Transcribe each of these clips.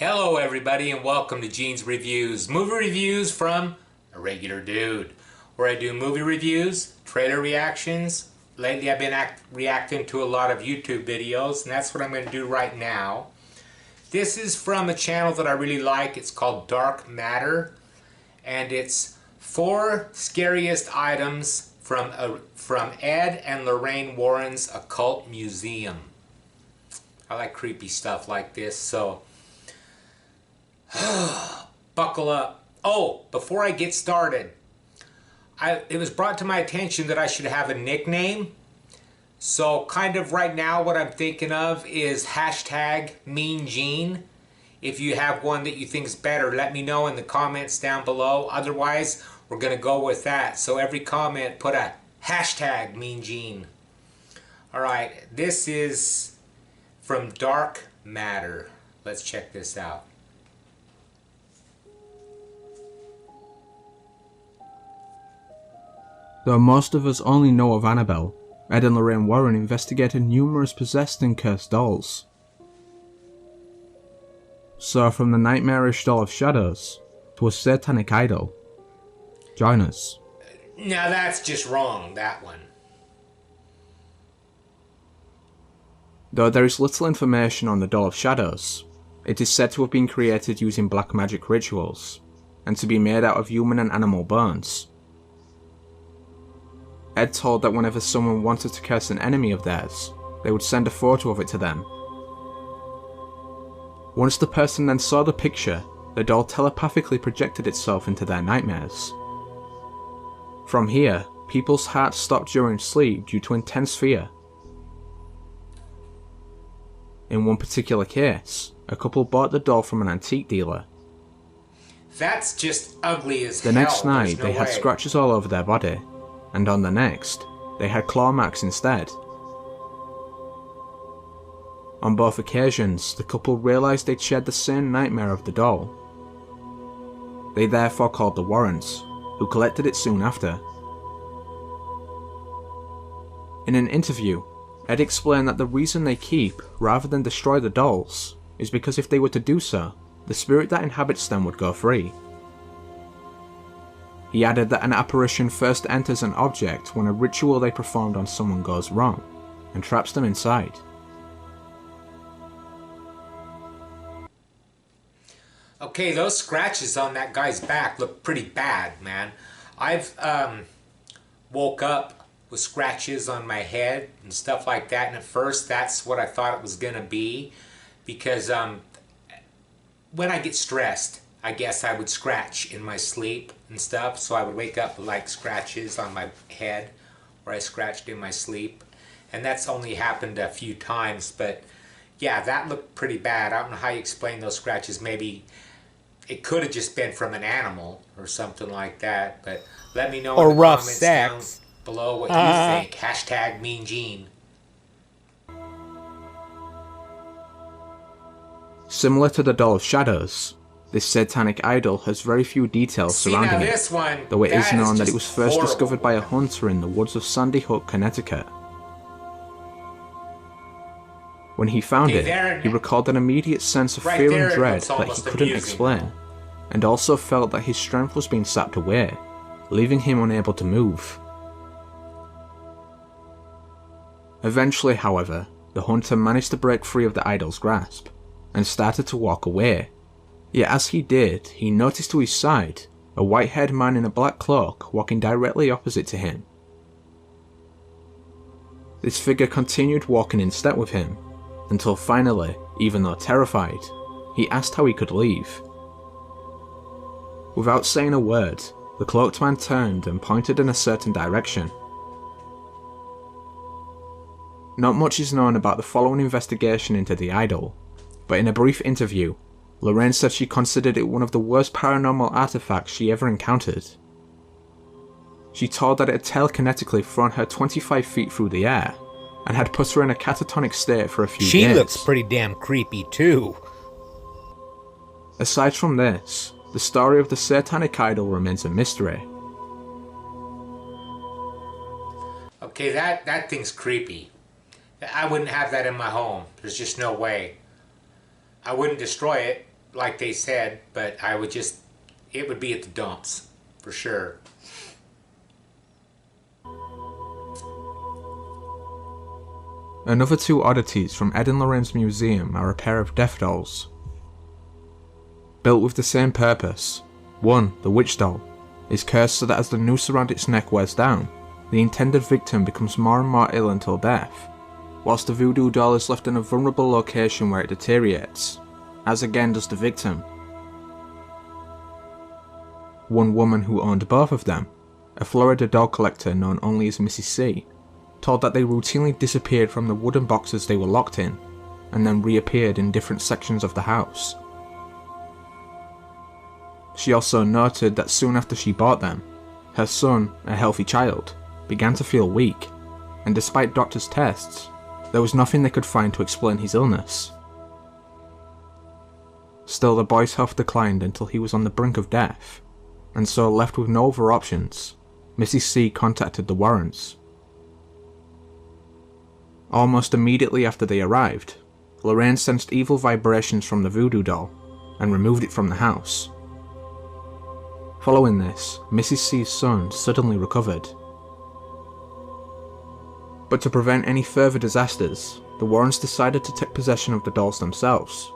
Hello everybody and welcome to Gene's Reviews, movie reviews from a regular dude, where I do movie reviews, trailer reactions. Lately I've been reacting to a lot of YouTube videos, and that's what I'm going to do right now. This is from a channel that I really like. It's called Dark Matter, and it's 4 scariest items from Ed and Lorraine Warren's Occult Museum. I like creepy stuff like this, so buckle up. Oh, before I get started, it was brought to my attention that I should have a nickname. So kind of right now what I'm thinking of is hashtag Mean Gene. If you have one that you think is better, let me know in the comments down below. Otherwise, we're going to go with that. So every comment, put a hashtag Mean Gene. Alright, this is from Dark Matter. Let's check this out. Though most of us only know of Annabelle, Ed and Lorraine Warren investigated numerous possessed and cursed dolls. So from the nightmarish doll of shadows to a satanic idol. Join us. Now that's just wrong, that one. Though there is little information on the doll of shadows, it is said to have been created using black magic rituals, and to be made out of human and animal bones. Ed told that whenever someone wanted to curse an enemy of theirs, they would send a photo of it to them. Once the person then saw the picture, the doll telepathically projected itself into their nightmares. From here, people's hearts stopped during sleep due to intense fear. In one particular case, a couple bought the doll from an antique dealer. That's just ugly as hell. The next night, no they had way. scratches all over their body, and on the next, they had claw marks instead. On both occasions, the couple realised they'd shared the same nightmare of the doll. They therefore called the Warrens, who collected it soon after. In an interview, Ed explained that the reason they keep, rather than destroy the dolls, is because if they were to do so, the spirit that inhabits them would go free. He added that an apparition first enters an object when a ritual they performed on someone goes wrong, and traps them inside. Okay, those scratches on that guy's back look pretty bad, man. I've woke up with scratches on my head and stuff like that, and at first that's what I thought it was gonna be, because when I get stressed, I guess I would scratch in my sleep and stuff, so I would wake up with like scratches on my head where I scratched in my sleep, and that's only happened a few times. But yeah, that looked pretty bad. I don't know how you explain those scratches. Maybe it could have just been from an animal or something like that, but let me know in the comments down below what you think. Hashtag Mean Gene. Similar to the doll of shadows, this satanic idol has very few details surrounding it, though it is known that it was first discovered by a hunter in the woods of Sandy Hook, Connecticut. When he found it, he recalled an immediate sense of fear and dread that he couldn't explain, and also felt that his strength was being sapped away, leaving him unable to move. Eventually, however, the hunter managed to break free of the idol's grasp, and started to walk away. Yet as he did, he noticed to his side a white-haired man in a black cloak walking directly opposite to him. This figure continued walking in step with him, until finally, even though terrified, he asked how he could leave. Without saying a word, the cloaked man turned and pointed in a certain direction. Not much is known about the following investigation into the idol, but in a brief interview, Lorraine said she considered it one of the worst paranormal artifacts she ever encountered. She told that it had telekinetically thrown her 25 feet through the air, and had put her in a catatonic state for a few days. She looks pretty damn creepy too. Aside from this, the story of the satanic idol remains a mystery. Okay, that thing's creepy. I wouldn't have that in my home. There's just no way. I wouldn't destroy it, like they said, but it would be at the dumps, for sure. Another two oddities from Ed and Lorraine's museum are a pair of death dolls. Built with the same purpose. One, the witch doll, is cursed so that as the noose around its neck wears down, the intended victim becomes more and more ill until death, whilst the voodoo doll is left in a vulnerable location where it deteriorates, as again does the victim. One woman who owned both of them, a Florida doll collector known only as Mrs. C, told that they routinely disappeared from the wooden boxes they were locked in, and then reappeared in different sections of the house. She also noted that soon after she bought them, her son, a healthy child, began to feel weak, and despite doctors' tests, there was nothing they could find to explain his illness. Still, the boy's health declined until he was on the brink of death, and so left with no other options, Mrs. C contacted the Warrens. Almost immediately after they arrived, Lorraine sensed evil vibrations from the voodoo doll and removed it from the house. Following this, Mrs. C's son suddenly recovered. But to prevent any further disasters, the Warrens decided to take possession of the dolls themselves,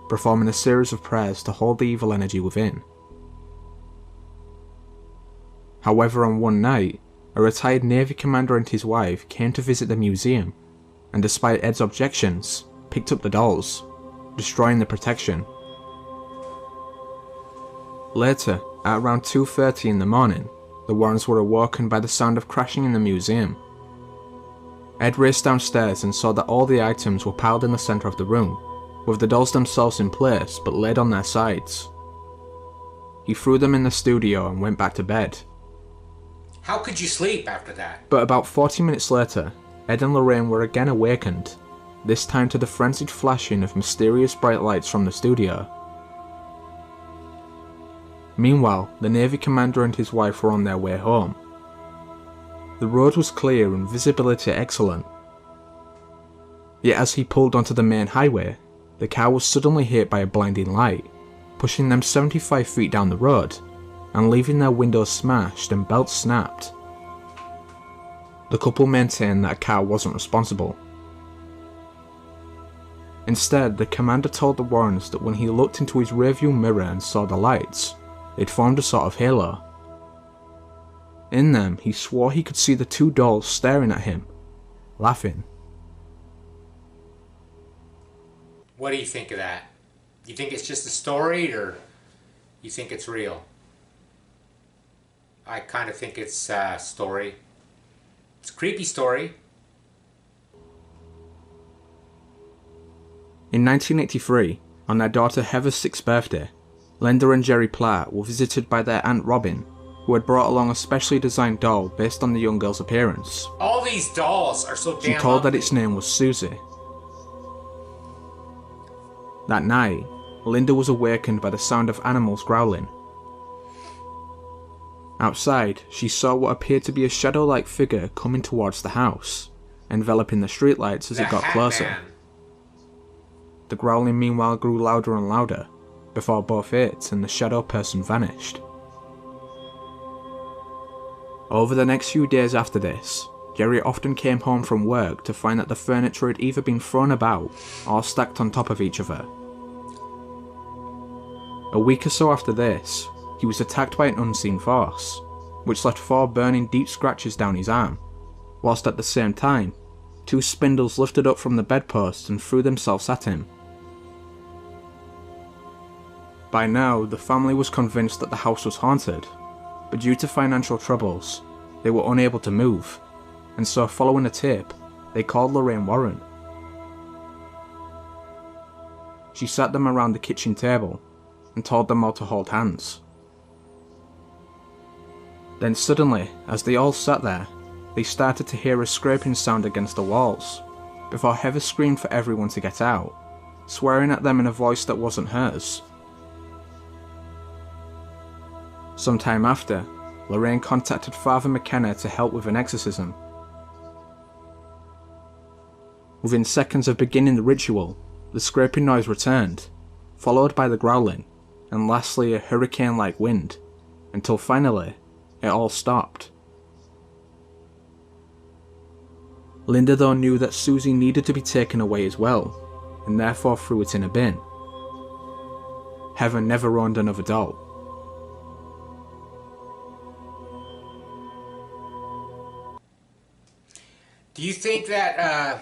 performing a series of prayers to hold the evil energy within. However, on one night, a retired Navy commander and his wife came to visit the museum, and despite Ed's objections, picked up the dolls, destroying the protection. Later, at around 2:30 in the morning, the Warrens were awoken by the sound of crashing in the museum. Ed raced downstairs and saw that all the items were piled in the centre of the room, with the dolls themselves in place but laid on their sides. He threw them in the studio and went back to bed. How could you sleep after that? But about 40 minutes later, Ed and Lorraine were again awakened, this time to the frenzied flashing of mysterious bright lights from the studio. Meanwhile, the Navy commander and his wife were on their way home. The road was clear and visibility excellent. Yet as he pulled onto the main highway, the car was suddenly hit by a blinding light, pushing them 75 feet down the road, and leaving their windows smashed and belts snapped. The couple maintained that a car wasn't responsible. Instead, the commander told the Warrens that when he looked into his rearview mirror and saw the lights, they'd formed a sort of halo. In them, he swore he could see the two dolls staring at him, laughing. What do you think of that? You think it's just a story, or you think it's real? I kind of think it's a story. It's a creepy story. In 1983, on their daughter Heather's 6th birthday, Linda and Jerry Platt were visited by their Aunt Robin, who had brought along a specially designed doll based on the young girl's appearance. All these dolls are so damn She told that ugly. its name was Susie. That night, Linda was awakened by the sound of animals growling. Outside, she saw what appeared to be a shadow-like figure coming towards the house, enveloping the streetlights as it got closer. Man. The growling meanwhile grew louder and louder, before both it and the shadow person vanished. Over the next few days after this, Jerry often came home from work to find that the furniture had either been thrown about or stacked on top of each other. A week or so after this, he was attacked by an unseen force, which left 4 burning deep scratches down his arm, whilst at the same time, 2 spindles lifted up from the bedpost and threw themselves at him. By now, the family was convinced that the house was haunted, but due to financial troubles, they were unable to move, and so following a tip, they called Lorraine Warren. She sat them around the kitchen table and told them all to hold hands. Then suddenly, as they all sat there, they started to hear a scraping sound against the walls, before Heather screamed for everyone to get out, swearing at them in a voice that wasn't hers. Sometime after, Lorraine contacted Father McKenna to help with an exorcism. Within seconds of beginning the ritual, the scraping noise returned, followed by the growling, and lastly a hurricane-like wind, until finally, it all stopped. Linda though knew that Susie needed to be taken away as well, and therefore threw it in a bin. Heaven never owned another doll. Do you think that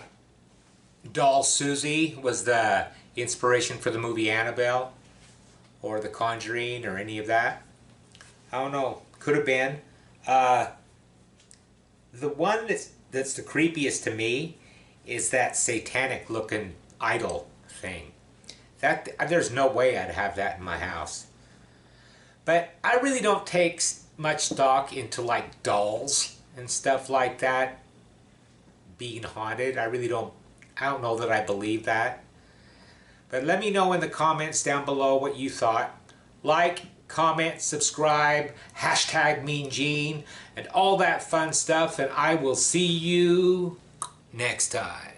doll Susie was the inspiration for the movie Annabelle? Or The Conjuring, or any of that? I don't know. Could have been. The one that's the creepiest to me is that satanic looking idol thing. There's no way I'd have that in my house. But I really don't take much stock into like dolls and stuff like that being haunted. I don't know that I believe that. But let me know in the comments down below what you thought. Like, comment, subscribe, hashtag Mean Gene, and all that fun stuff. And I will see you next time.